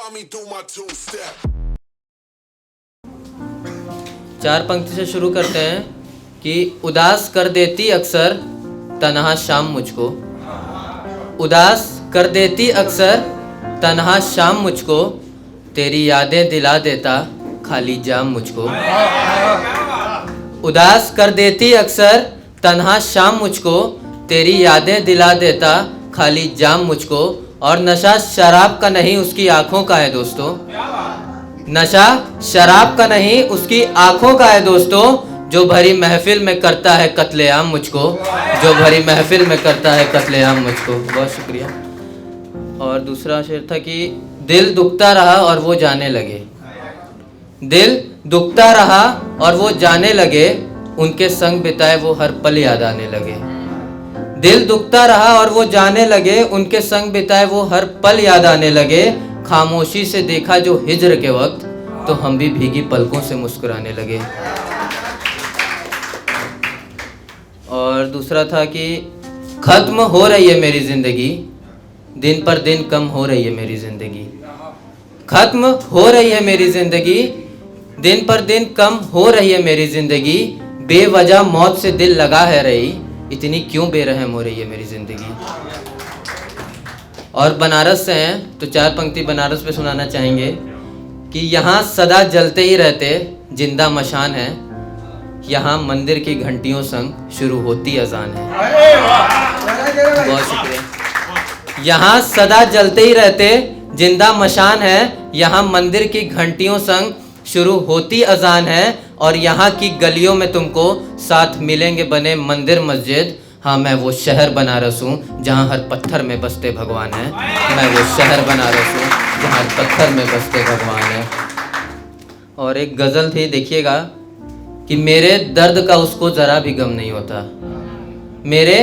Find me do my two step. 4 पंक्ति से शुरू करते हैं कि उदास कर देती अक्सर तन्हा शाम मुझको, उदास कर देती अक्सर तन्हा शाम मुझको, तेरी यादें दिला देता खाली जाम मुझको। उदास कर देती अक्सर तन्हा शाम मुझको, तेरी यादें दिला देता खाली जाम मुझको। और नशा शराब का नहीं उसकी आंखों का है दोस्तों, नशा शराब का नहीं उसकी आंखों का है दोस्तों, जो भरी महफिल में करता है कत्लेआम मुझको, जो भरी महफिल में करता है कत्लेआम मुझको। बहुत शुक्रिया। और दूसरा शेर था कि दिल दुखता रहा और वो जाने लगे, दिल दुखता रहा और वो जाने लगे, उनके संग बिताए वो हर पल याद आने लगे। दिल दुखता रहा और वो जाने लगे, उनके संग बिताए वो हर पल याद आने लगे। खामोशी से देखा जो हिज्र के वक्त, तो हम भी भीगी पलकों से मुस्कुराने लगे। और दूसरा था कि खत्म हो रही है मेरी जिंदगी, दिन पर दिन कम हो रही है मेरी जिंदगी। खत्म हो रही है मेरी जिंदगी, दिन पर दिन कम हो रही है मेरी जिंदगी। बेवजह मौत से दिल लगा है रही, इतनी क्यों बेरहम हो रही है मेरी जिंदगी। और बनारस से हैं तो 4 पंक्ति बनारस पे सुनाना चाहेंगे कि यहाँ सदा जलते ही रहते जिंदा मशान है, यहाँ मंदिर की घंटियों संग शुरू होती अजान है। बहुत शुक्रिया। यहाँ सदा जलते ही रहते जिंदा मशान है, यहाँ मंदिर की घंटियों संग शुरू होती अजान है। और यहाँ की गलियों में तुमको साथ मिलेंगे बने मंदिर मस्जिद। हाँ मैं वो शहर बनारस हूँ जहाँ हर पत्थर में बसते भगवान है, मैं वो शहर बनारस हूँ जहाँ हर पत्थर में बसते भगवान है। और एक गज़ल थी, देखिएगा कि मेरे दर्द का उसको ज़रा भी गम नहीं होता, मेरे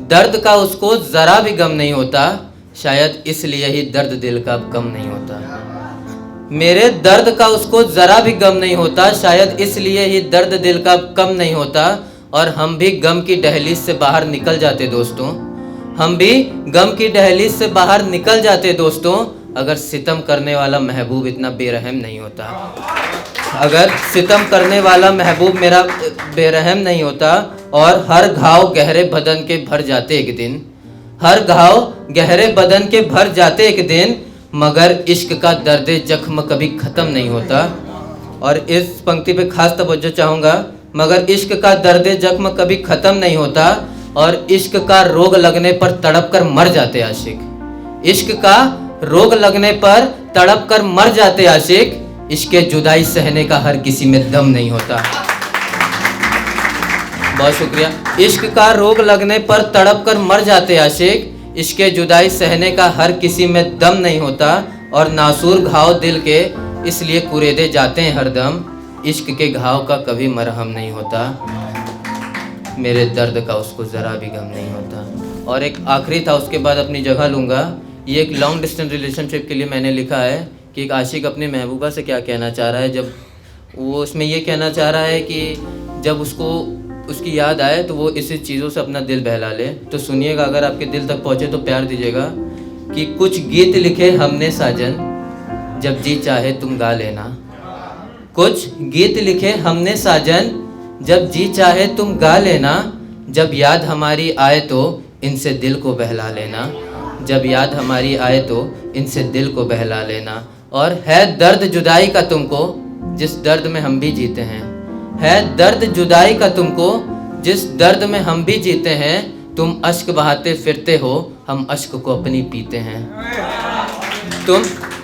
दर्द का उसको ज़रा भी गम नहीं होता, शायद इसलिए ही दर्द दिल का अब कम नहीं होता। मेरे दर्द का उसको ज़रा भी गम नहीं होता, शायद इसलिए ही दर्द दिल का अब कम नहीं होता। और हम भी गम की दहलीज से बाहर निकल जाते दोस्तों, हम भी गम की दहलीज से बाहर निकल जाते दोस्तों, अगर सितम करने वाला महबूब इतना बेरहम नहीं होता, अगर सितम करने वाला महबूब मेरा बेरहम नहीं होता। और हर घाव गहरे बदन के भर जाते एक दिन, हर घाव गहरे बदन के भर जाते एक दिन, मगर इश्क का दर्द जख्म कभी ख़त्म नहीं होता। और इस पंक्ति पे खास तवज्जो चाहूँगा, मगर इश्क का दर्द जख्म कभी ख़त्म नहीं होता, और इश्क का रोग लगने पर तड़प कर मर जाते आशिक, इश्क का रोग लगने पर तड़प कर मर जाते आशिक, इश्क जुदाई सहने का हर किसी में दम नहीं होता। बहुत शुक्रिया। इश्क का रोग लगने पर तड़प कर मर जाते आशिक, इश्क जुदाई सहने का हर किसी में दम नहीं होता। और नासूर घाव दिल के इसलिए कुरेदे जाते हैं हरदम, इश्क के घाव का कभी मरहम नहीं होता, मेरे दर्द का उसको ज़रा भी गम नहीं होता। और एक आखिरी था, उसके बाद अपनी जगह लूँगा। ये एक लॉन्ग डिस्टेंस रिलेशनशिप के लिए मैंने लिखा है कि एक आशिक अपनी महबूबा से क्या कहना चाह रहा है। जब वो उसमें ये कहना चाह रहा है कि जब उसको उसकी याद आए तो वो इसी चीज़ों से अपना दिल बहला ले। तो सुनिएगा, अगर आपके दिल तक पहुँचे तो प्यार दीजिएगा कि कुछ गीत लिखे हमने साजन, जब जी चाहे तुम गा लेना। कुछ गीत लिखे हमने साजन, जब जी चाहे तुम गा लेना। जब याद हमारी आए तो इनसे दिल को बहला लेना, जब याद हमारी आए तो इनसे दिल को बहला लेना। और है दर्द जुदाई का तुमको जिस दर्द में हम भी जीते हैं, है दर्द जुदाई का तुमको जिस दर्द में हम भी जीते हैं। तुम अश्क बहाते फिरते हो, हम अश्क को अपनी पीते हैं।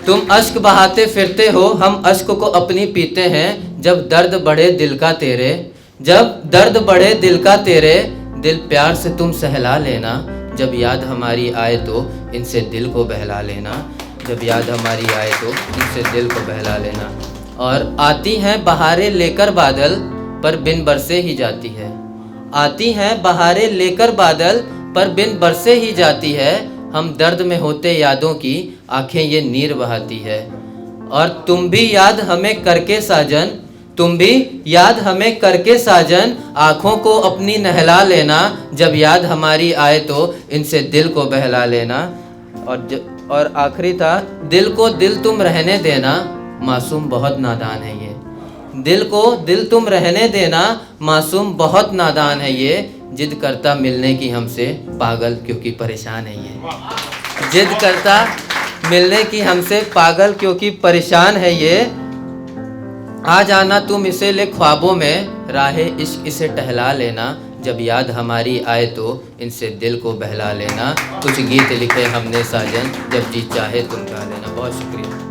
तुम अश्क बहाते फिरते हो, हम अश्क को अपनी पीते हैं। जब दर्द बढ़े दिल का तेरे, जब दर्द बढ़े दिल का तेरे, दिल प्यार से तुम सहला लेना। जब याद हमारी आए तो इनसे दिल को बहला लेना, जब याद हमारी आए तो इनसे दिल को बहला लेना। और आती हैं बहारें लेकर बादल, पर बिन बरसे ही जाती है। आती हैं बहारें लेकर बादल, पर बिन बरसे ही जाती है। हम दर्द में होते यादों की आंखें ये नीर बहाती है। और तुम भी याद हमें करके साजन, तुम भी याद हमें करके साजन, आँखों को अपनी नहला लेना। जब याद हमारी आए तो इनसे दिल को बहला लेना। और और आखिरी था, दिल को दिल तुम रहने देना, मासूम बहुत नादान है ये। दिल को दिल तुम रहने देना, मासूम बहुत नादान है ये। जिद करता मिलने की हमसे, पागल क्योंकि परेशान है ये। जिद करता मिलने की हमसे, पागल क्योंकि परेशान है ये। आ जाना तुम इसे ले ख्वाबों में, राहे इश्क इसे टहला लेना। जब याद हमारी आए तो इनसे दिल को बहला लेना। कुछ गीत लिखे हमने साजन, जब जी चाहे तुम गा लेना। बहुत शुक्रिया।